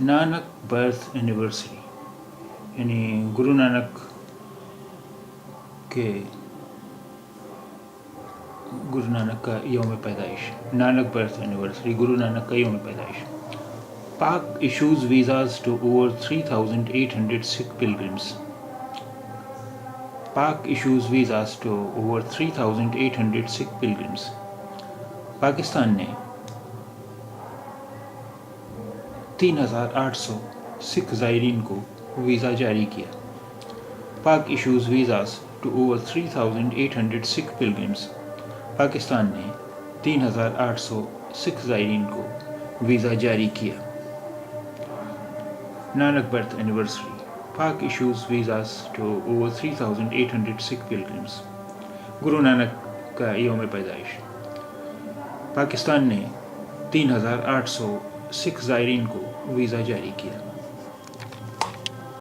Nanak birth anniversary یعنی گرو نانک کا یوم پیدائش. نانک برتھ اینیورسری، گرو نانک کا یوم پیدائش. Pak issues visas to over 3,800 Sikh pilgrims. Pak issues visas to over 3,800 Sikh pilgrims. Pakistan نے 3,800 سکھ زائرین کو ویزا جاری کیا. Pak issues visas to over 3,800 Sikh pilgrims. Pakistan نے 3,800 سکھ زائرین کو ویزا جاری کیا. Nanak birth anniversary. Pak issues visas to over 3,800 Sikh pilgrims. Guru Nanak کا یوم پیدائش. پاکستان نے 3,800 سکھ زائرین کو ویزا جاری کیا.